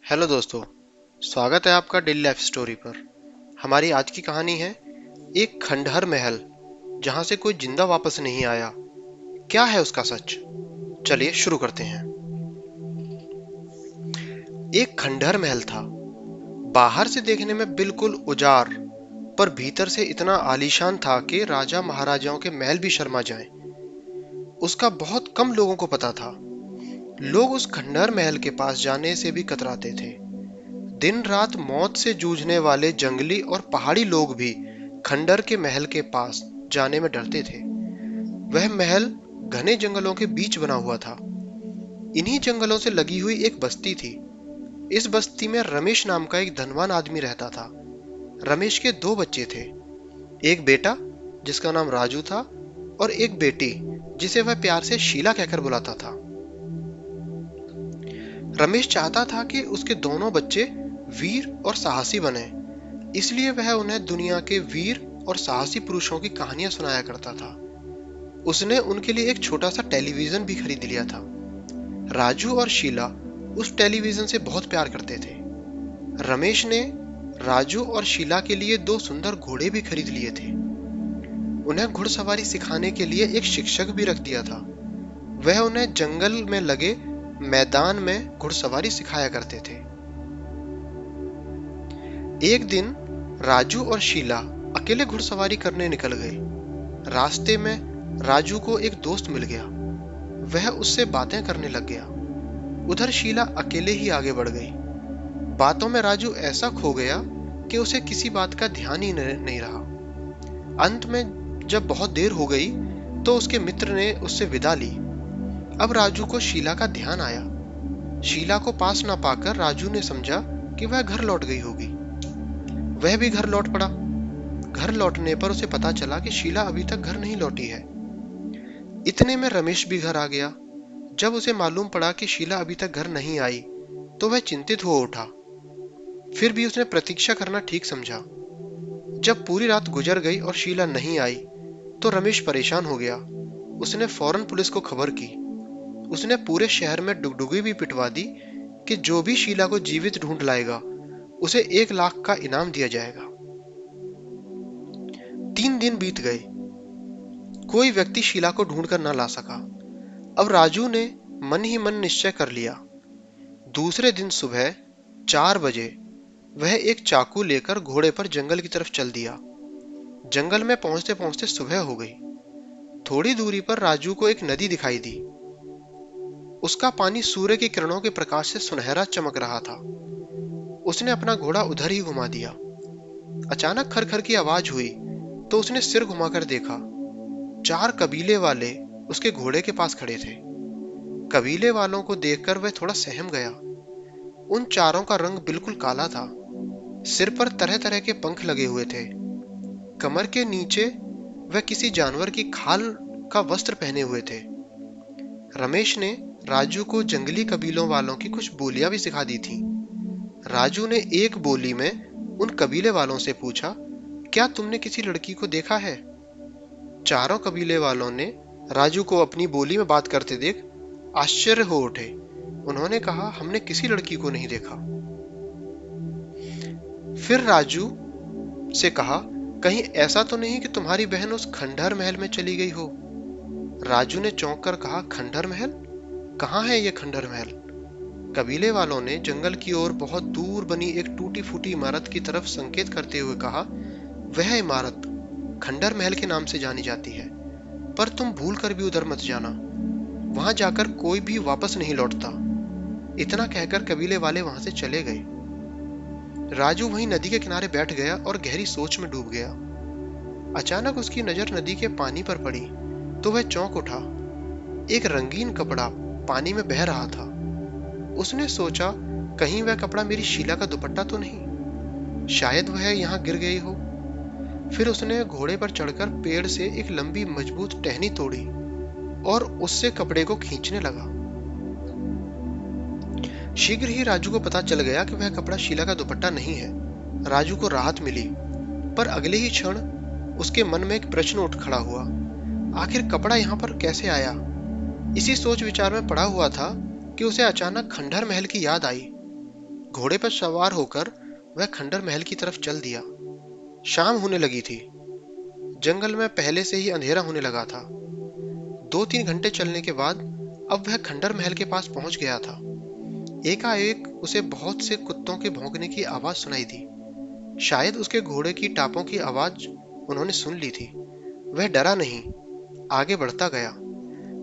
Hello दोस्तों। स्वागत है आपका डेली लाइफ स्टोरी पर। हमारी आज की कहानी है एक खंडहर महल जहां से कोई जिंदा वापस नहीं आया। क्या है उसका सच? चलिए शुरू करते हैं। एक खंडहर महल था। बाहर से देखने में बिल्कुल उजाड़, पर भीतर से इतना आलीशान था कि राजा महाराजाओं के महल भी शर्मा जाएं। उसका बहुत कम लोगों को पता था। लोग उस खंडहर महल के पास जाने से भी कतराते थे। दिन रात मौत से जूझने वाले जंगली और पहाड़ी लोग भी खंडर के महल के पास जाने में डरते थे। वह महल घने जंगलों के बीच बना हुआ था। इन्हीं जंगलों से लगी हुई एक बस्ती थी। इस बस्ती में रमेश नाम का एक धनवान आदमी रहता था। रमेश के दो बच्चे थे। एक बेटा जिसका नाम राजू था और एक बेटी जिसे वह प्यार से शीला कहकर बुलाता था। रमेश चाहता था कि उसके दोनों बच्चे वीर और साहसी बने, इसलिए वह उन्हें दुनिया के वीर और साहसी पुरुषों की कहानियां सुनाया करता था। उसने उनके लिए एक छोटा सा टेलीविजन भी खरीद लिया था। राजू और शीला उस टेलीविजन से बहुत प्यार करते थे। रमेश ने राजू और शीला के लिए दो सुंदर घोड़े भी खरीद लिए थे। उन्हें घुड़सवारी सिखाने के लिए एक शिक्षक भी रख दिया था। वह उन्हें जंगल में लगे मैदान में घुड़सवारी सिखाया करते थे। एक दिन राजू और शीला अकेले घुड़सवारी करने निकल गए। रास्ते में राजू को एक दोस्त मिल गया। वह उससे बातें करने लग गया। उधर शीला अकेले ही आगे बढ़ गई। बातों में राजू ऐसा खो गया कि उसे किसी बात का ध्यान ही नहीं रहा। अंत में जब बहुत देर हो गई तो उसके मित्र ने उससे विदा ली। अब राजू को शीला का ध्यान आया। शीला को पास ना पाकर राजू ने समझा कि वह घर लौट गई होगी। वह भी घर लौट पड़ा। घर लौटने पर उसे पता चला कि शीला अभी तक घर नहीं लौटी है। इतने में रमेश भी घर आ गया। जब उसे मालूम पड़ा कि शीला अभी तक घर नहीं आई तो वह चिंतित हो उठा। फिर भी उसने प्रतीक्षा करना ठीक समझा। जब पूरी रात गुजर गई और शीला नहीं आई तो रमेश परेशान हो गया। उसने फौरन पुलिस को खबर की। उसने पूरे शहर में डुगडुगी भी पिटवा दी कि जो भी शीला को जीवित ढूंढ लाएगा उसे 1 लाख का इनाम दिया जाएगा। 3 दिन बीत गए। कोई व्यक्ति शीला को ढूंढकर न ला सका। अब राजू ने मन ही मन निश्चय कर लिया। दूसरे दिन सुबह 4 बजे वह एक चाकू लेकर घोड़े पर जंगल की तरफ चल दिया। जंगल में पहुंचते पहुंचते सुबह हो गई। थोड़ी दूरी पर राजू को एक नदी दिखाई दी। उसका पानी सूर्य की किरणों के प्रकाश से सुनहरा चमक रहा था। उसने अपना घोड़ा उधर ही घुमा दिया। अचानक खरखर की आवाज हुई तो उसने सिर घुमाकर देखा। 4 कबीले वाले उसके घोड़े के पास खड़े थे। कबीले वालों को देखकर वह थोड़ा सहम गया। उन चारों का रंग बिल्कुल काला था। सिर पर तरह तरह के पंख लगे हुए थे। कमर के नीचे वह किसी जानवर की खाल का वस्त्र पहने हुए थे। रमेश ने राजू को जंगली कबीलों वालों की कुछ बोलियां भी सिखा दी थी। राजू ने एक बोली में उन कबीले वालों से पूछा, क्या तुमने किसी लड़की को देखा है? चारों कबीले वालों ने राजू को अपनी बोली में बात करते देख आश्चर्य हो उठे। उन्होंने कहा, हमने किसी लड़की को नहीं देखा। फिर राजू से कहा, कहीं ऐसा तो नहीं कि तुम्हारी बहन उस खंडहर महल में चली गई हो? राजू ने चौंक कर कहा, खंडहर महल? कहाँ है ये खंडहर महल? कबीले वालों ने जंगल की ओर बहुत दूर बनी एक टूटी फूटी इमारत की तरफ संकेत करते हुए कहा, वह इमारत खंडहर महल के नाम से जानी जाती है, पर तुम भूल कर भी उधर मत जाना। वहां जाकर कोई भी वापस नहीं लौटता। इतना कहकर कबीले वाले वहां से चले गए। राजू वहीं नदी के किनारे बैठ गया और गहरी सोच में डूब गया। अचानक उसकी नजर नदी के पानी पर पड़ी तो वह चौंक उठा। एक रंगीन कपड़ा पानी में बह रहा था। उसने सोचा, कहीं वह कपड़ा मेरी शीला का दुपट्टा तो नहीं? शायद वह यहाँ गिर गई हो। फिर उसने घोड़े पर चढ़कर पेड़ से एक लंबी मजबूत टहनी तोड़ी और उससे कपड़े को खींचने लगा। शीघ्र ही राजू को पता चल गया कि वह कपड़ा शीला का दुपट्टा नहीं है। राजू को राहत मिली, पर अगले ही क्षण उसके मन में एक प्रश्न उठ खड़ा हुआ। आखिर कपड़ा यहाँ पर कैसे आया? इसी सोच विचार में पड़ा हुआ था कि उसे अचानक खंडहर महल की याद आई। घोड़े पर सवार होकर वह खंडर महल की तरफ चल दिया। शाम होने लगी थी। जंगल में पहले से ही अंधेरा होने लगा था। 2-3 घंटे चलने के बाद अब वह खंडर महल के पास पहुंच गया था। एकाएक उसे बहुत से कुत्तों के भौंकने की आवाज सुनाई दी। शायद उसके घोड़े की टापों की आवाज उन्होंने सुन ली थी। वह डरा नहीं, आगे बढ़ता गया।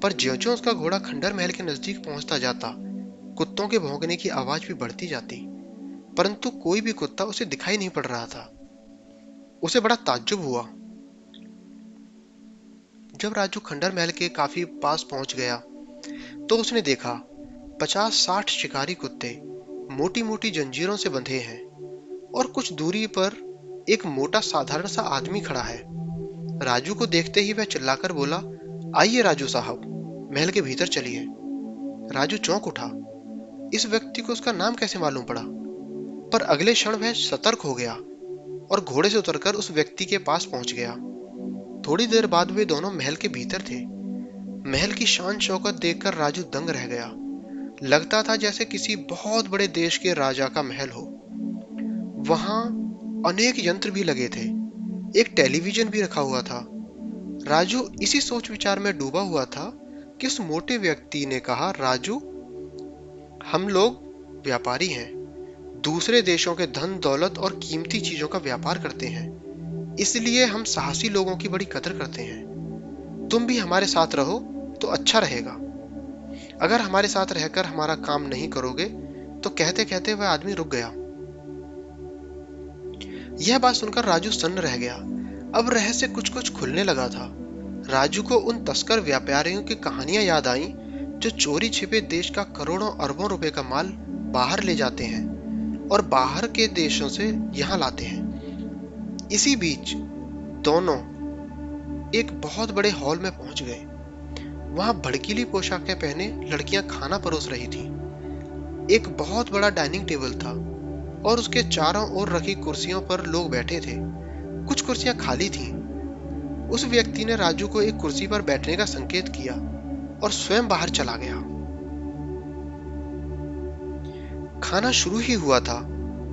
पर ज्यों-ज्यों उसका घोड़ा खंडर महल के नजदीक पहुंचता जाता, कुत्तों के भौंकने की आवाज भी बढ़ती जाती, परंतु कोई भी कुत्ता उसे दिखाई नहीं पड़ रहा था। उसे बड़ा ताज्जुब हुआ। जब राजू खंडर महल के काफी पास पहुंच गया तो उसने देखा 50-60 शिकारी कुत्ते मोटी मोटी जंजीरों से बंधे हैं और कुछ दूरी पर एक मोटा साधारण सा आदमी खड़ा है। राजू को देखते ही वह चिल्लाकर बोला, आइए राजू साहब, महल के भीतर चलिए। राजू चौंक उठा। इस व्यक्ति को उसका नाम कैसे मालूम पड़ा? पर अगले क्षण वह सतर्क हो गया और घोड़े से उतरकर उस व्यक्ति के पास पहुंच गया। थोड़ी देर बाद वे दोनों महल के भीतर थे। महल की शान शौकत देखकर राजू दंग रह गया। लगता था जैसे किसी बहुत बड़े देश के राजा का महल हो। वहां अनेक यंत्र भी लगे थे, एक टेलीविजन भी रखा हुआ था। राजू इसी सोच विचार में डूबा हुआ था कि उस मोटे व्यक्ति ने कहा, राजू, हम लोग व्यापारी हैं, दूसरे देशों के धन दौलत और कीमती चीजों का व्यापार करते हैं, इसलिए हम साहसी लोगों की बड़ी कदर करते हैं। तुम भी हमारे साथ रहो तो अच्छा रहेगा। अगर हमारे साथ रहकर हमारा काम नहीं करोगे तो कहते कहते वह आदमी रुक गया। यह बात सुनकर राजू सन्न रह गया। अब रहस्य कुछ कुछ खुलने लगा था। राजू को उन तस्कर व्यापारियों की कहानियां याद आईं जो चोरी छिपे देश का करोड़ों अरबों रुपए का माल बाहर ले जाते हैं और बाहर के देशों से यहां लाते हैं। इसी बीच दोनों एक बहुत बड़े हॉल में पहुंच गए। वहां भड़कीली पोशाकें पहने लड़कियां खाना परोस रही थी। एक बहुत बड़ा डाइनिंग टेबल था और उसके चारों ओर रखी कुर्सियों पर लोग बैठे थे। कुछ कुर्सियां खाली थीं। उस व्यक्ति ने राजू को एक कुर्सी पर बैठने का संकेत किया और स्वयं बाहर चला गया। खाना शुरू ही हुआ था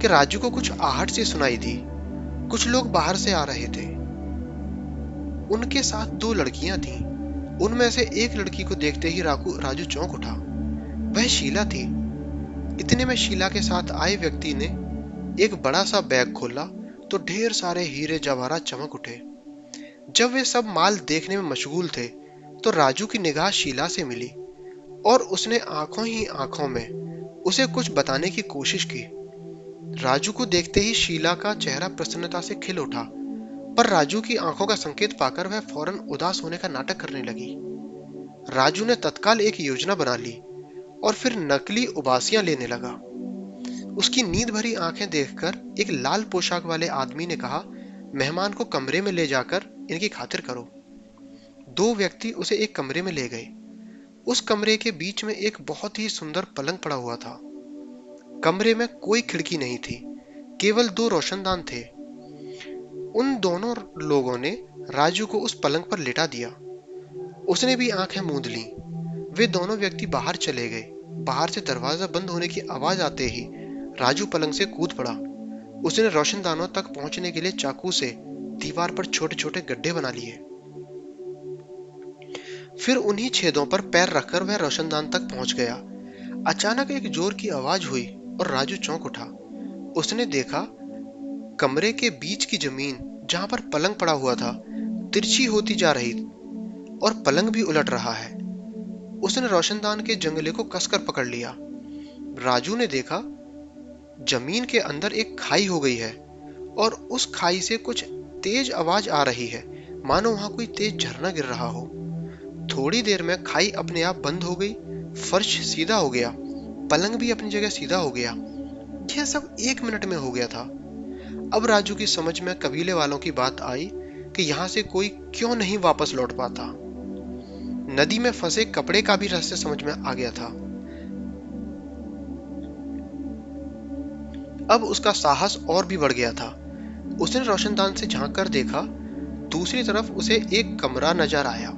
कि राजू को कुछ आहट सी सुनाई दी। कुछ लोग बाहर से आ रहे थे। उनके साथ 2 लड़कियां थीं। उनमें से एक लड़की को देखते ही राजू चौंक उठा। वह शीला थी। इतने में शीला के साथ आए व्यक्ति ने एक बड़ा सा बैग खोला तो ढेर सारे हीरे जवाहरात चमक उठे। जब वे सब माल देखने में मशगूल थे तो राजू की निगाह शीला से मिली और उसने आंखों ही आंखों में उसे कुछ बताने की कोशिश की। राजू को देखते ही शीला का चेहरा प्रसन्नता से खिल उठा, पर राजू की आंखों का संकेत पाकर वह फौरन उदास होने का नाटक करने लगी। राजू ने तत्काल एक योजना बना ली और फिर नकली उबासियां लेने लगा। उसकी नींद भरी आंखें देखकर एक लाल पोशाक वाले आदमी ने कहा, मेहमान को कमरे में ले जाकर इनकी खातिर करो। 2 व्यक्ति उसे एक कमरे में ले गए। उस कमरे के बीच में एक बहुत ही सुंदर पलंग पड़ा हुआ था। कमरे में कोई खिड़की नहीं थी, केवल 2 रोशनदान थे। उन दोनों लोगों ने राजू को उस पलंग पर लिटा दिया। उसने भी आंखें मूंद लीं। वे दोनों व्यक्ति बाहर चले गए। बाहर से दरवाजा बंद होने की आवाज आते ही राजू पलंग से कूद पड़ा। उसने रोशनदानों तक पहुंचने के लिए चाकू से दीवार पर छोटे छोटे गड्ढे बना लिए। फिर उन्हीं छेदों पर पैर रखकर वह रोशनदान तक पहुंच गया। अचानक एक जोर की आवाज हुई और राजू चौंक उठा। उसने देखा कमरे के बीच की जमीन जहां पर पलंग पड़ा हुआ था तिरछी होती जा रही और पलंग भी उलट रहा है। उसने रोशनदान के जंगले को कसकर पकड़ लिया। राजू ने देखा जमीन के अंदर एक खाई हो गई है और उस खाई से कुछ तेज आवाज आ रही है, मानो वहां कोई तेज झरना गिर रहा हो। थोड़ी देर में खाई अपने आप बंद हो गई, फर्श सीधा हो गया, पलंग भी अपनी जगह सीधा हो गया। यह सब 1 मिनट में हो गया था। अब राजू की समझ में कबीले वालों की बात आई कि यहां से कोई क्यों नहीं वापस लौट पाता। नदी में फंसे कपड़े का भी रहस्य समझ में आ गया था। अब उसका साहस और भी बढ़ गया था। उसने रोशनदान से झांक कर देखा। दूसरी तरफ उसे एक कमरा नजर आया।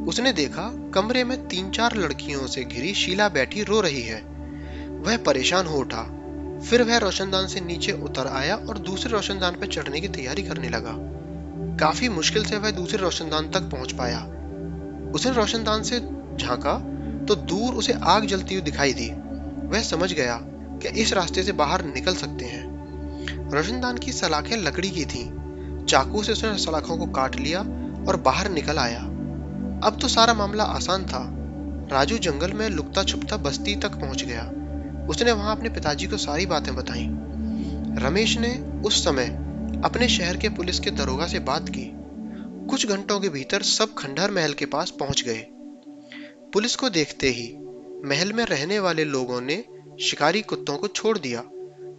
उसने देखा कमरे में 3-4 लड़कियों से घिरी शीला बैठी रो रही है। वह परेशान हो उठा फिर वह रोशनदान से नीचे उतर आया और दूसरे रोशनदान पर चढ़ने की तैयारी करने लगा। काफी मुश्किल से वह दूसरे रोशनदान तक पहुंच पाया। उसने रोशनदान से झांका तो दूर उसे आग जलती हुई दिखाई दी। वह समझ गया कि इस रास्ते से बाहर निकल सकते हैं। रोशनदान की सलाखें लकड़ी की थीं। चाकू से उसने सलाखों को काट लिया और बाहर निकल आया। अब तो सारा मामला आसान था। राजू जंगल में लुकता छुपता बस्ती तक पहुंच गया। उसने वहां अपने पिताजी को सारी बातें बताई। रमेश ने उस समय अपने शहर के पुलिस के दरोगा से बात की। कुछ घंटों के भीतर सब खंडहर महल के पास पहुंच गए। पुलिस को देखते ही महल में रहने वाले लोगों ने शिकारी कुत्तों को छोड़ दिया,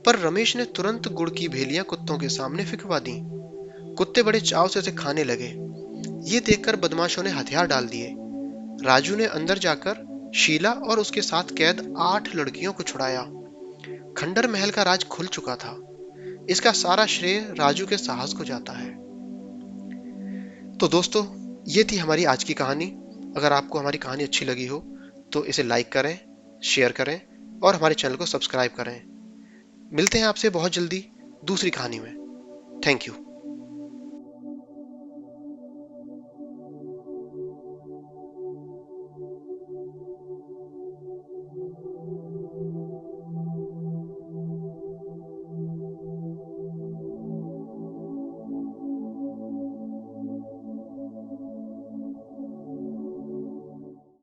पर रमेश ने तुरंत गुड़ की भेलियां कुत्तों के सामने फिकवा दी। कुत्ते बड़े चाव से उसे खाने लगे। ये देखकर बदमाशों ने हथियार डाल दिए। राजू ने अंदर जाकर शीला और उसके साथ कैद 8 लड़कियों को छुड़ाया। खंडहर महल का राज खुल चुका था। इसका सारा श्रेय राजू के साहस को जाता है। तो दोस्तों, ये थी हमारी आज की कहानी। अगर आपको हमारी कहानी अच्छी लगी हो तो इसे लाइक करें, शेयर करें और हमारे चैनल को सब्सक्राइब करें। मिलते हैं आपसे बहुत जल्दी दूसरी कहानी में। Thank you.